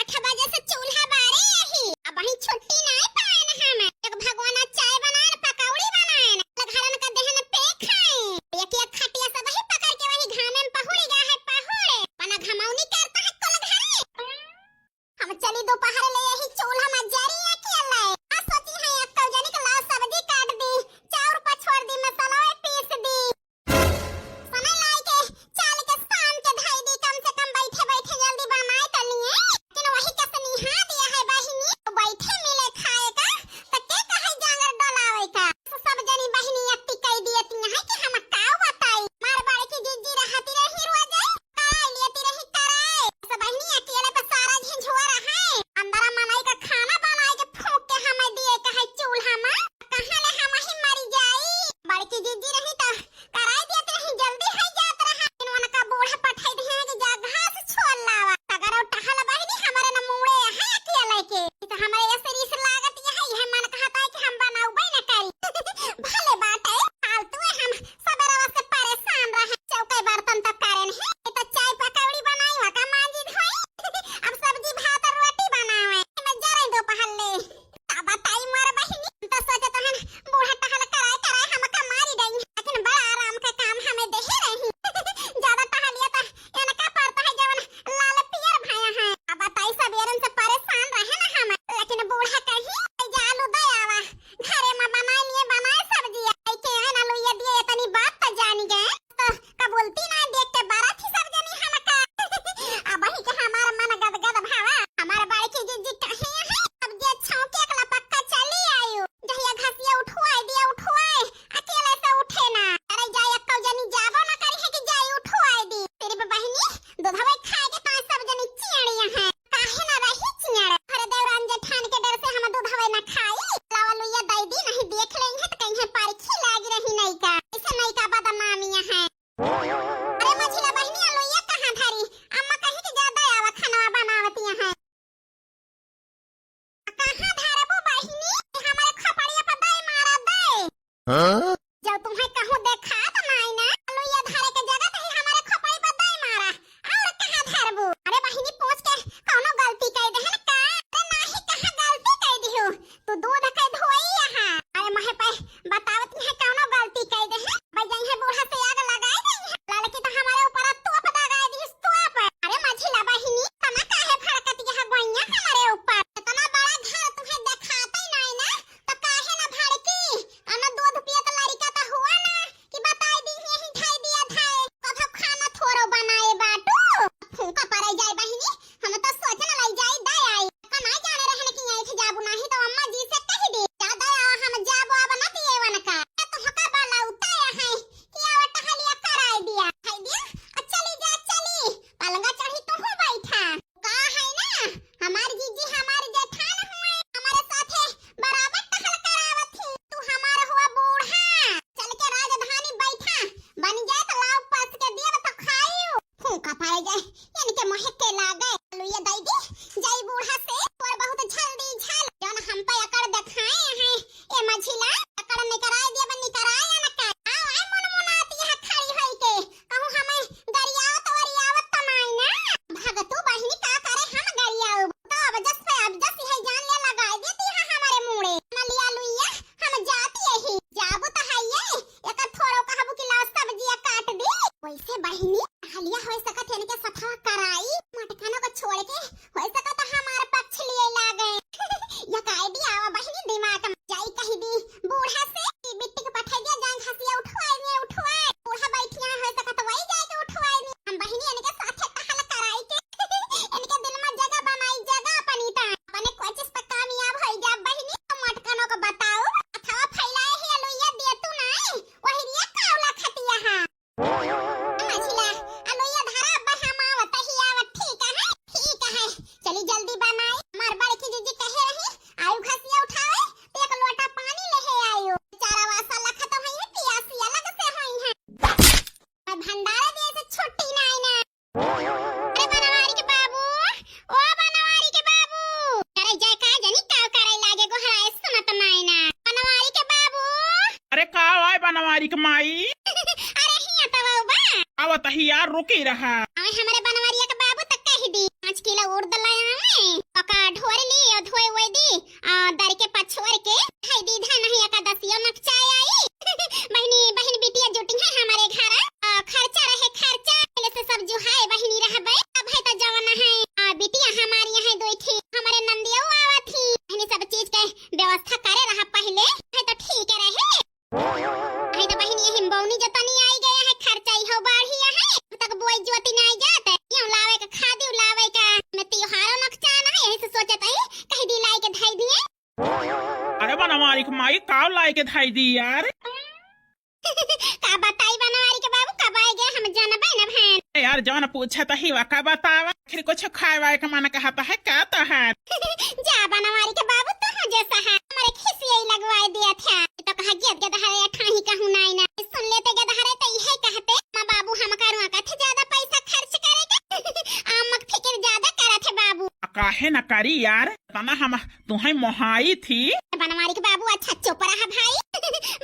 8 बजे से चूल्हा बारे यही अब वही छुट्टी नहीं पाए न हम एक भगवान चाय बनाए पकौड़ी बनाए घरन का देहन पे खाए एक एक खटिया सब वही पकड़ के वही घाम में पहुड़ गया है पहुड़ पना घमौनी करता है कोल घर हम चली दोपहर ले यही चूल्हा में जरी है के ले आ सोची है एक कल जाने के लाओ सब्जी काट दी चाउर पर छोड़ दी मसाला पीस दी समय लाई के चाल के शाम के धाई दी कम से कम बैठे बैठे जल्दी बनाए तलिए लेकिन वही का सनिहा दिया है बहिनी तो बैठे मिले खाए का त के कहे जांगर डलावे का सब जनी बहिनी अत्ती कह दियती है कि हम काऊ बताई मार बाड़े की जिज्जी रहती रही रोज कराई लेती रही कराई सब बहिनी अकेले पे सारा झंझुआ रहा है अंदर मनाई का खाना बनाए के फूंक के हमें दिए कहे चूल्हा में कहां ले हम ही मरी जाई बाड़े की जिज्जी रही त कराई देती रही जल्दी है जात रहा इनवन का बूढ़ा पठाई दे कि जा घास छोड़ लावा अगर और टहल बहिनी हमारे न मुड़े है अकेले के तो हमारे ये शरीर लागत यह मन कहता है कि हम बनाऊ बई न करी भले बात है फालतू है हम सबेरा से परेशान रहे चौके बर्तन तक करें है तो चाय पकौड़ी बनाई हो का मांजी धोई अब सब्जी भात और रोटी बनावे मैं जरे दोपहर ले तब बताई मार बहिनी तो सोचे तो हम बूढ़ा टहल कराए कराए हम का मारी दई लेकिन बड़ा आराम का काम हमें दे ही रही ज्यादा टहलिया तो इनका पड़ता है जवन लाल पियर भाया है अब बताई सबेरन से परेशान रहे ना हम लेकिन बूढ़ा कहीं जालू दयावा घरे में बनाए लिए बनाए सब्जी आई के ना लो ये दिए इतनी बात तो जानी गए तो कबूलती ना देख के बारा थी सब जनी हम का अब ही के हमारा मन गदगद भावा हमारे बाड़ी की जिज्जी कहीं है अब जे छौके एकला पक्का चली आयु जहिया घसिया उठवाए अकेले से उठे ना अरे जाय अक्कल जनी जाबो ना करी है कि जाय उठवाए दी तेरी बहिनी दूधवे खाए के पांच सब जनी चिड़िया है काहे ना रही चिड़िया अरे देवरान जेठान के डर से हम दूधवे ना खाई लावलु ये दई दी नहीं देख लेंगे तो कहीं पारखी लाग रही नहीं का ऐसे नहीं का बदनामियां है अरे मझिला बहिनी आलो ये कहां धरी अम्मा कहीं कि ज्यादा आवा खाना बनावती है कहां धरबो बहिनी हमारे खपड़िया पर दई मारा दे जब तुम्हें कहूं देखा तो नहीं ना आलो ये धरे के जगह कहीं हमारे खपड़ी पर दई मारा और कहां धरबो अरे बहिनी पूछ के कोनो गलती कह दे है का अरे नाही कहां गलती कह दियो तू दूध के धोई यहां अरे महे पे बतावत है कोनो गलती कह दे है भाई जाई है बूढ़ा से आग लगाए दे लाल की तो हमारे ऊपर तोप दगाए दी तोप अरे मझिला बहिनी तना काहे फड़कत यह गोइया हमारे ऊपर इतना बड़ा घर तुम्हें दिखाता ही नहीं ना तो काहे ना भड़की अन दूध पियत लड़का तो हुआ ना कि बताई दी यही ढाई दिया धाए कब खाना थोरो बनाए बाटू फूका पड़े जाए बहिनी हम तो सोचने लग जाए दई आई कनाई जाने रहने की यही जाबू नहीं तो अम्मा जी से कह दे ज्यादा हम जाबो अब न दिए वन का तो हका बाला उताया है कि आव टहलिया कराई दिया खाई दिया चली जा चली पलंगा चढ़ी तो हो बैठा का है ना हमार जीजी हमार जेठान हुए हमारे साथे बराबर टहल करावत थी तू हमार हुआ बूढ़ा चल के राजधानी बैठा बन जाए तो लाव पास के दिए तो खाइयो फूका पड़ जाए यानी के मोह के लागे लो ये दई दी जाई बूढ़ा से और बहुत जल्दी झल जौन हम पे अकड़ दिखाए हैं ए मझिला अकड़ में कराई दिया बन्नी कराया न का आय मन मुनाती है खड़ी होई के कहूं हमें गरियावत वरियावत तमाई ना भगतू बहिनी का करे हम गरियाऊ तो अब जस है जान ले लगाई देती है हमारे मुड़े न लिया लुइया हम जाती यही जाबो तो है ये एक थोड़ो कहबू कि लाओ सब्जियां काट दी वैसे बहिनी हलिया होय सकत है के सफा कराई मटकाना को छोड़ के होय सकत हमारे पक्ष लिए लागे या काई दी आवा बहिनी दिमाग में जाई कही दी बूढ़ा से बिट्टी के पठाई दिया जान घसिया उठवाए बूढ़ा बैठिया होय सकत वही जाए के उठवाए हम बहिनी इनके साथे टहल कराई के इनके दिल में जगह बनाई जगह अपनीता अपने कोचिस पर कामयाब होई जा बहिनी मटकानो को बताओ अथवा फैलाए है लोया दे तू नहीं वही रिया कावला खतिया हां मझिला अलोया धारा बहामा वतही आवत ठीक है चली जल्दी बनाई मार बड़ की जीजी कहे रही आयु घसिया उठावे तो एक लोटा पानी लेहे आयु चारा वासा लखत होई पियासी अलग से होई है भंडारे दे से छुट्टी नहीं ना अरे बनवारी के बाबू ओ बनवारी के बाबू अरे जय का जनी का करे लागे गो हराए सुनत नहीं ना बनवारी के बाबू अरे का आय बनवारी के माई अरे हिया तवा बा आवत ही यार रुकी रहा हमारे बनवारिया के बाबू तक कह दी 5 किलो उड़ दलाया हमें यही से सोचत है कहीं दी लाई के धाई दिए। अरे बनवारी के माई का लाई के धाई दी यार। का बताई बनवारी के बाबू कब आए गए हम जानबे न भैन। यार जौन पूछा तो ही का बतावा आखिर कुछ खाए वाए का मन कहता है क्या तो है। जा बनवारी के बाबू तो हो जैसा है हमारे खिसिया ही लगवाए दिया था तो कहा गेद गेद हरे ठाही कहूं नाई ना सुन लेते गेद हरे तो यही कहते मां बाबू हम करुआ का थे ज्यादा पैसा खर्च करेगा आमक फिक्र ज्यादा करा थे बाबू। काहे न करी यार तना हम तुम्हें मोहाई थी। बनवारी के बाबू अच्छा चुप रहा भाई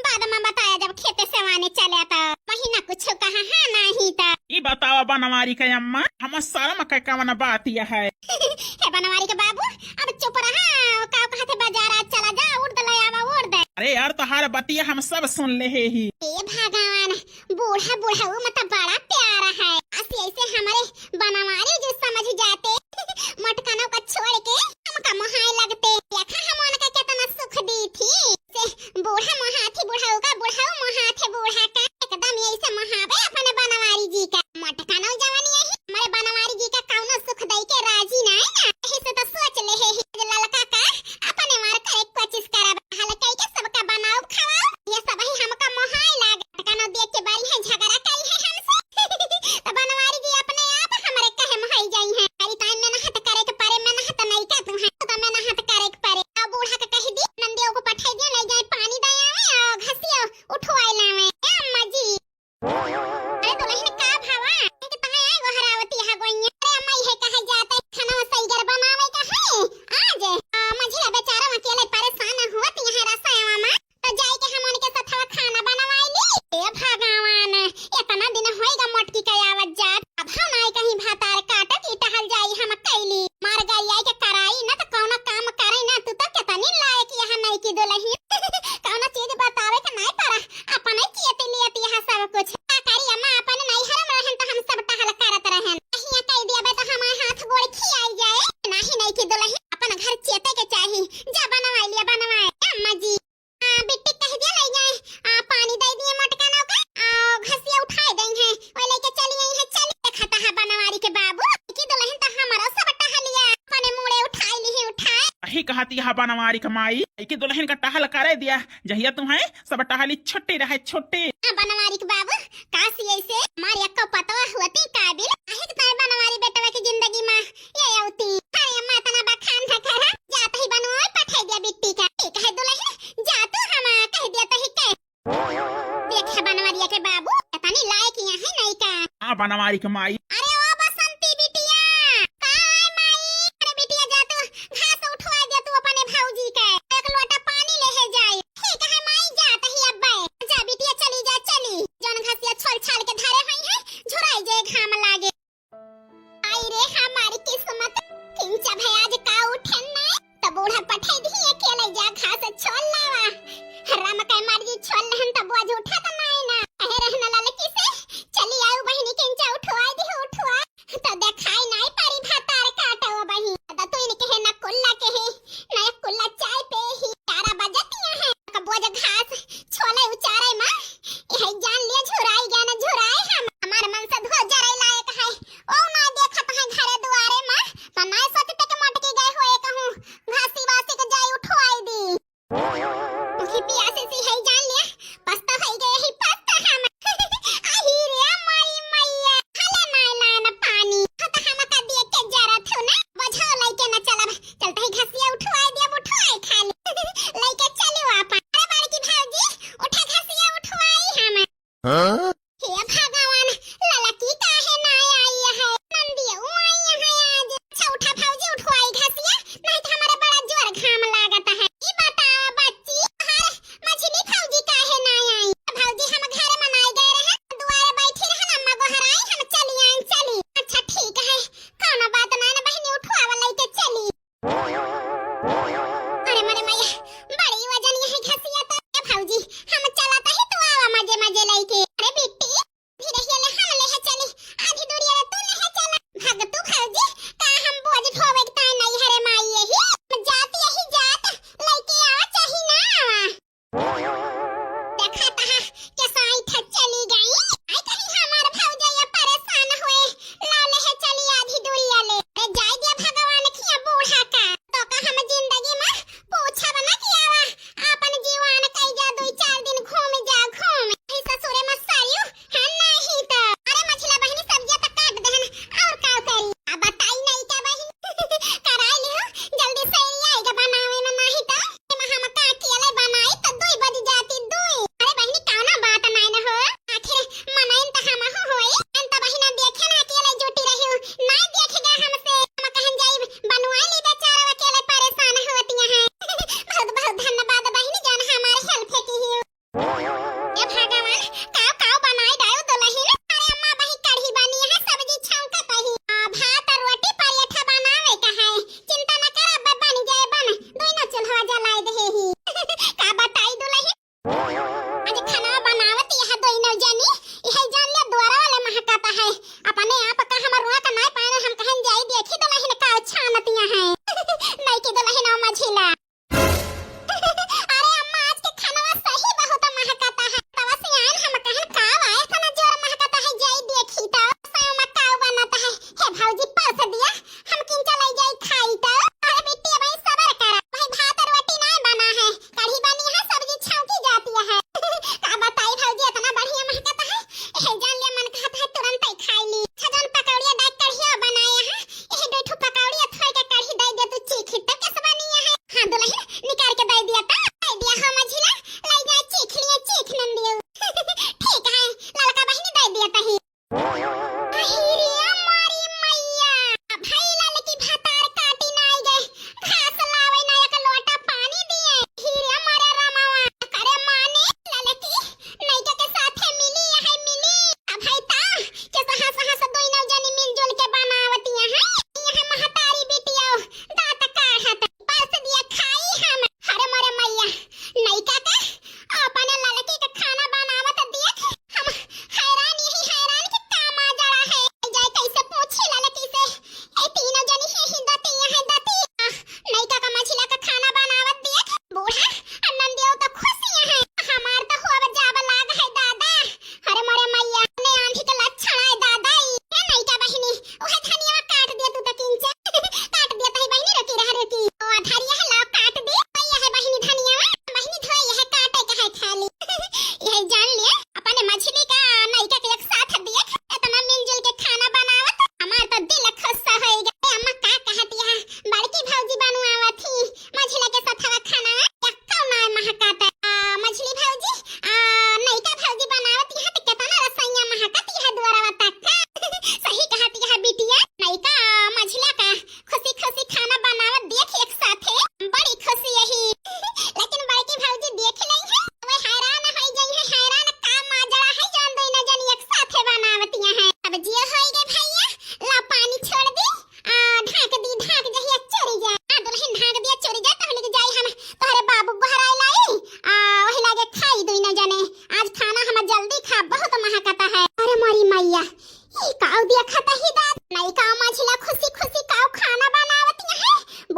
बाद में बताया जब खेते से आने चले तो महीना कुछ कहा है नहीं था। ये बतावा बनवारी के अम्मा हम शर्म का कवन बात यह है। हे बनवारी के बाबू अब चुप रहा का कहते बाजार आज चला जा उड़ दे आवा उड़ दे। अरे यार तोहार बतिया हम सब सुन ले ही। ए भगवान बूढ़ा बूढ़ा वो मतलब बड़ा प्यारा है ऐसे ऐसे हमारे बनवारी जो समझ जाते मटकानों को छोड़ के हमका मोहाई लगते देखा हम उनका कितना सुख दी थी से बूढ़ा मोहाथी बूढ़ा का बूढ़ा मोहाथे बूढ़ा का एकदम यही से मोहाबे अपने बनवारी जी का मटकानों जवानी है हमारे बनवारी जी का कौनो सुख दई के राजी नहीं ना यही से तो सोच ले है ललका का अपने मार कर एक कोशिश करा हाल कई के सबका बनाओ खाओ ये सब ही हमका मोहाई लाग मटकानों देख के बारी है झगड़ा कई है हमसे तो बनवारी जी अपने आप हमारे कहे मोहाई जाई है हरी टाइम में नहत करे के पारे में नहत नहीं का तुम है तो मैं नहत करे के पारे अब बूढ़ा का कह दी नंदियों को पठाई दियो ले जाए पानी दया में और घसियो उठवाई लावे ए अम्मा जी। अरे दुल्हन का भावा कि तहां आए गो हरावती हा गोइया अरे अम्मा ये कहे जाते खाना सही घर बनावे का है आज मझिला बेचारा अकेले परेशान होत यहां रसोईवा में तो जाई के हम उनके साथ खाना बनवाई ली। ए भगवान इतना दिन होएगा मोटकी के आवत जात अब हम आई कहीं भातार काटत ई टहल जाई हम कैली मार गई आई के कराई ना तो कौनो काम करे ना तू तो कितनी लायक यहां नहीं की दुल्हन कौनो चीज बतावे के नहीं पारा अपन ही कियते लियती यहां सब कुछ का करी अम्मा अपन नहीं हरम रहन तो हम सब टहल करत रहन अहिया कह दिया तो हमार हाथ गोड़ खियाई जाए नहीं की दुल्हन अपन घर चेते के चाही जा बनवाई लिया बनवाए अम्मा जी। बिट्टी कह दिया ले जाए पानी दे दिए मटकानों का घसिया उठाए दें हैं और लेके चली आई है चली खाता है बनवारी के बाबू की दुल्हन तो हमारा सब टहल लिया अपने मुड़े उठाई ली उठाए यही कहती है बनवारी का माई कि दुल्हन का टहल करे दिया जहिया तुम्हें सब टहली छुट्टी रहे छुट्टी। बनवारी के बाबू काशी ऐसे मारी अक्का पतवा होती काबिल आहे कि बनवारी बेटवा की जिंदगी में ये आउती अरे अम्मा तना बखान था करा जात ही बनवाई पठाई दिया बिट्टी का ठीक है दुल्हन जा तू हम कह दिया तो ही के देख बनवारिया के बाबू तनी लायक यहाँ है नहीं का। हाँ बनवारी का माई। अरे ओ बसंती बिटिया काय माई अरे बिटिया जा तू घास उठवा दे तू अपने भौजी के एक लोटा पानी ले है जाए ठीक है माई जात ही अब्बे जा बिटिया चली जा चली जौन घासिया छोल छाल के धारे हुई है झुराई जाए घाम लागे आई रे हमारी किस्मत किंचा भाई आज का उठे ना तो बूढ़ा पठाई दी अकेले जा घास छोल लावा राम का मार जी छोल लहन तो बोझ उठा तो नहीं ना अहे रहना ललकी से चली आऊ बहिनी किंचा उठवाई दी उठवा तो देखाई नहीं पारी भातार काटवा बही दा तो इनके है ना कुल्ला के है ना कुल्ला चाय पे ही 11 बजतिया है का बोझ घास छोले उचारे मां यही जान लिए झुराई गया ना झुराई हम हमार मन से धो जरे लायक है ओ ना देखत है घरे दुआरे मां तो ना सोचते के मटकी गए होए कहूं घासी वासी के जाई उठवाई दी उसी पियासे से है जान लिया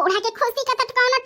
बूढ़ा के खुशी का तो कौनो